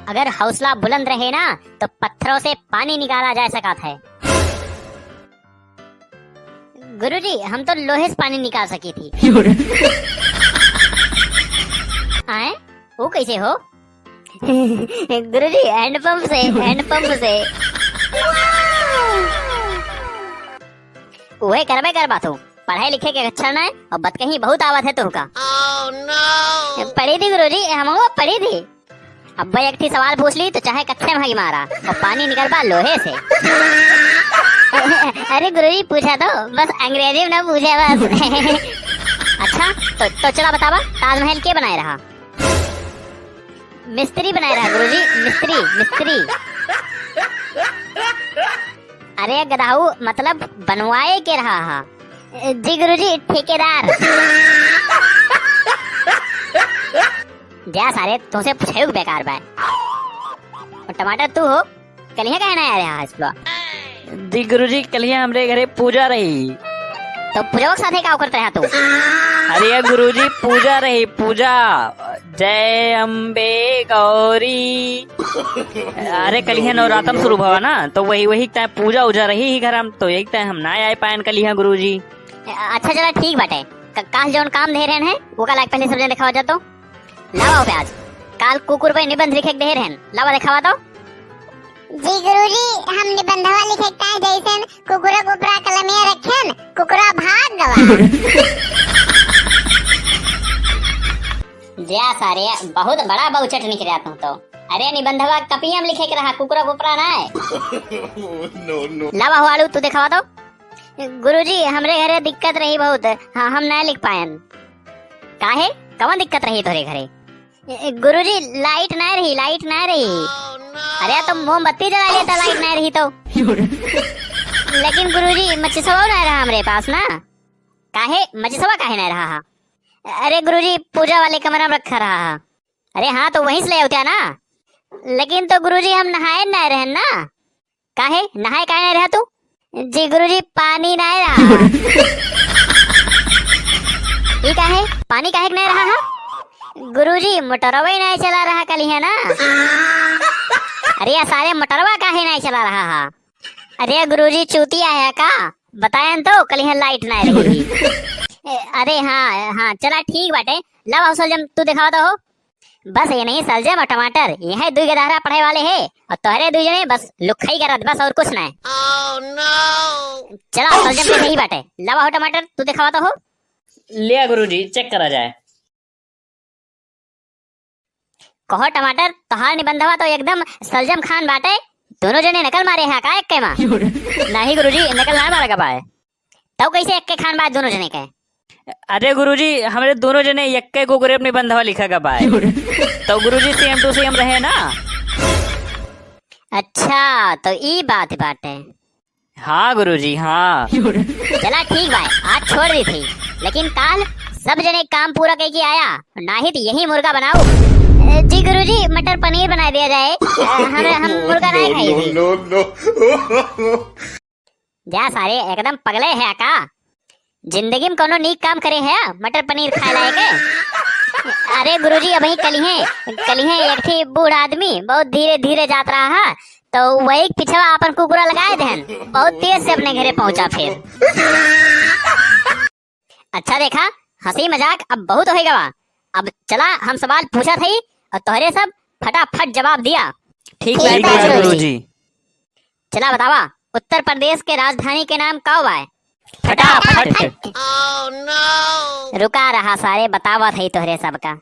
अगर हौसला बुलंद रहे ना तो पत्थरों से पानी निकाला जा सकता है। गुरुजी हम तो लोहे से पानी निकाल सकी थी। आए वो कैसे हो? गुरुजी हैंडपंप से, हैंडपंप से। वही करबे कर बात हो, पढ़ाई लिखे के अच्छा ना है और बत कहीं बहुत आवत है तुमका। पढ़ी थी गुरुजी, हम पढ़ी थी। अब एक थी सवाल पूछ ली तो चाहे कच्चे भागी मारा और पानी निकल पा लोहे से। अरे गुरुजी पूछा तो बस अंग्रेजी में ना पूछे बस। अच्छा तो चला बतावा, ताजमहल के बनाए रहा? मिस्त्री बनाए रहा गुरुजी, मिस्त्री मिस्त्री। अरे गधाऊ मतलब बनवाए के रहा हा। जी गुरुजी ठेकेदार। जा सारे तुमसे पूछे बेकार बाय। और टमाटर तू हो, कलिया कहना आ रहा है इसको? जी गुरुजी कलिया हमरे घरे पूजा रही। तो पूजा के साथ क्या करते रहा तू? अरे गुरुजी पूजा रही, पूजा। जय अम्बे गौरी। अरे कलिया नवरात्रम शुरू हुआ ना तो वही टाइम पूजा उजा रही ही घर हम, तो एक टाइम हम ना आए पाए कलिया गुरुजी। अच्छा चला ठीक बाटे। काल जौन काम दे रहे हैं वो का लायक पहले सब दिखावा जातो। लावा प्याज काल कुकुर पे निबंध लिखे दे रहे हैं, लावा दिखावा दो। जी गुरुजी हम निबंधवा लिखे का जैसन कुकुरा कुकुरा कलमिया रखेन कुकुरा भाग गवा। जा सारे बहुत बड़ा बहुचट निकल रहा तुम तो। अरे निबंधवा कपिया में लिखे के रहा, कुकुरा कुकुरा ना है। लावा हो आलू तू दिखावा दो। गुरुजी हमरे घरे दिक्कत रही बहुत, हाँ हम ना लिख पायन। काहे कौन दिक्कत रही तोरे घरे? गुरुजी लाइट ना रही, लाइट ना रही। अरे तो मोमबत्ती जला लेता लाइट ना रही तो। लेकिन गुरुजी मच्छसवा ना रहा हमरे पास ना। काहे मच्छसवा काहे ना रहा? अरे गुरुजी पूजा वाले कमरा में रखा रहा। अरे हाँ तो वहीं से ले होता ना। लेकिन तो गुरुजी हम नहाए ना रहे ना। काहे नहाए काहे ना रहा तू? जी गुरुजी पानी ना रहा। ये काहे पानी काहे ना रहा? गुरुजी मोटरवा ही नहीं चला रहा कल है ना। अरे सारे मोटरवा काहे नहीं चला रहा है? अरे गुरुजी चूतिया है का? बताएं तो कल है लाइट ना रही। अरे हाँ हाँ चला ठीक बाटे। लावा सलजम तू दिखावा तो हो। बस ये नहीं सलजम और टमाटर ये है दुई गधारा पढ़े वाले है और तोहरे दुई जने बस लुखाई करत बस और कुछ ना है। चला सलजम के सही बाटे। लावा हो टमाटर तू दिखावा तो हो। लिया गुरुजी चेक करा जाए। कहो टमाटर तोहार निबंधवा तो एकदम सलजम खान बाटे। दोनों जने नकल मारे हैं का एक के मां? नहीं गुरुजी नकल ना मारा कबाए। तो कैसे एक के खान बात दोनों जने के? अरे गुरुजी हमारे दोनों जने यक्के को गुरे अपने बंधवा लिखा कबाए। तो गुरुजी सेम टू सेम रहे ना। अच्छा तो ई बात बाटे। हाँ गुरुजी हाँ। चला ठीक भाई आज छोड़ दी थी, लेकिन काल सब जने काम पूरा करके आया ना ही तो यही मुर्गा बनाओ। जी गुरुजी मटर पनीर बना दिया जाए। हम मुर्गा नहीं खाई थी। जा सारे एकदम पगले है का? जिंदगी में कोनो नीक काम करे है मटर पनीर खाए लायक है? अरे गुरुजी अभी कलिहे एक थी बूढ़ आदमी बहुत धीरे धीरे जात रहा है तो वही पिछवा अपन कुकुरा लगाए देन बहुत तेज से अपने घरे पहुंचा। फिर अच्छा देखा हंसी मजाक अब बहुत हो गवा। अब चला हम सवाल पूछा थी और तोहरे सब फटाफट जवाब दिया। ठीक है गुरुजी। चला बतावा उत्तर प्रदेश के राजधानी के नाम का है? फटाफट। रुका रहा सारे बतावा थी तोहरे सबका।